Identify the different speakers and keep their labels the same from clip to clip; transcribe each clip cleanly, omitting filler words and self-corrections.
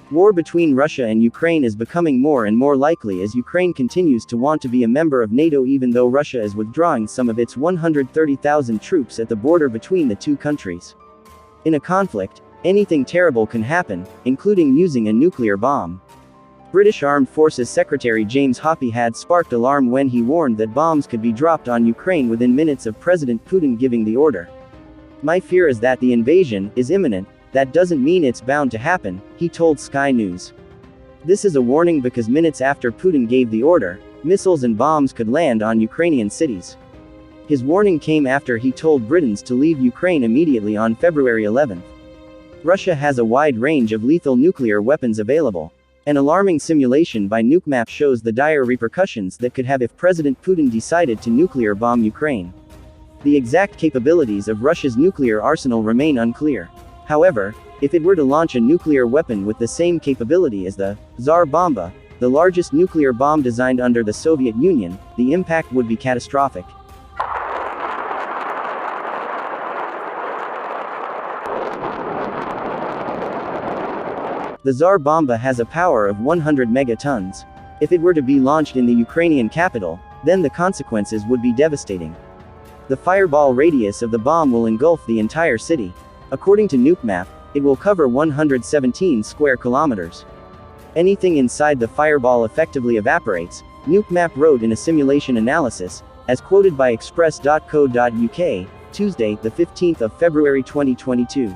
Speaker 1: War between Russia and Ukraine is becoming more and more likely as Ukraine continues to want to be a member of NATO even though Russia is withdrawing some of its 130,000 troops at the border between the two countries. In a conflict, anything terrible can happen, including using a nuclear bomb. British Armed Forces Secretary James Hoppy had sparked alarm when he warned that bombs could be dropped on Ukraine within minutes of President Putin giving the order. "My fear is that the invasion is imminent. That doesn't mean it's bound to happen," he told Sky News. "This is a warning because minutes after Putin gave the order, missiles and bombs could land on Ukrainian cities." His warning came after he told Britons to leave Ukraine immediately on February 11. Russia has a wide range of lethal nuclear weapons available. An alarming simulation by NukeMap shows the dire repercussions that could have if President Putin decided to nuclear bomb Ukraine. The exact capabilities of Russia's nuclear arsenal remain unclear. However, if it were to launch a nuclear weapon with the same capability as the Tsar Bomba, the largest nuclear bomb designed under the Soviet Union, the impact would be catastrophic. The Tsar Bomba has a power of 100 megatons. If it were to be launched in the Ukrainian capital, then the consequences would be devastating. The fireball radius of the bomb will engulf the entire city. According to NukeMap, it will cover 117 square kilometers. Anything inside the fireball effectively evaporates, NukeMap wrote in a simulation analysis, as quoted by express.co.uk, Tuesday, the 15th of February 2022.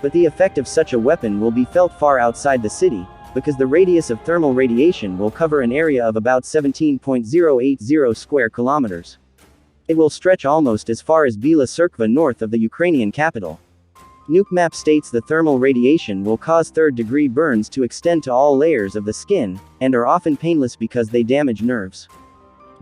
Speaker 1: But the effect of such a weapon will be felt far outside the city, because the radius of thermal radiation will cover an area of about 17.080 square kilometers. It will stretch almost as far as Bila Tserkva north of the Ukrainian capital. NukeMap states the thermal radiation will cause third-degree burns to extend to all layers of the skin, and are often painless because they damage nerves.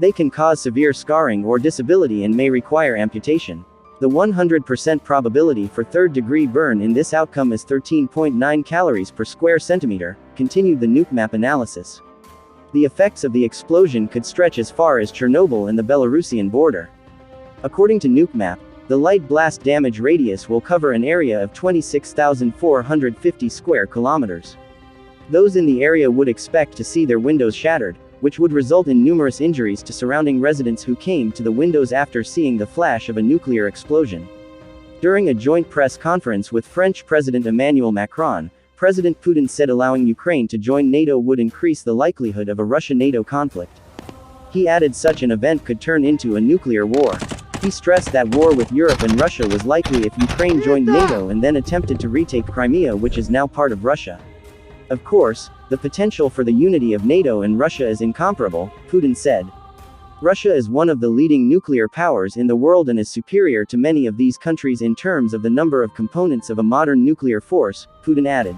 Speaker 1: They can cause severe scarring or disability and may require amputation. The 100% probability for third-degree burn in this outcome is 13.9 calories per square centimeter, continued the NukeMap analysis. The effects of the explosion could stretch as far as Chernobyl and the Belarusian border. According to NukeMap, the light blast damage radius will cover an area of 26,450 square kilometers. Those in the area would expect to see their windows shattered, which would result in numerous injuries to surrounding residents who came to the windows after seeing the flash of a nuclear explosion. During a joint press conference with French President Emmanuel Macron, President Putin said allowing Ukraine to join NATO would increase the likelihood of a Russia-NATO conflict. He added such an event could turn into a nuclear war. He stressed that war with Europe and Russia was likely if Ukraine joined NATO and then attempted to retake Crimea, which is now part of Russia. Of course, the potential for the unity of NATO and Russia is incomparable, Putin said. Russia is one of the leading nuclear powers in the world and is superior to many of these countries in terms of the number of components of a modern nuclear force, Putin added.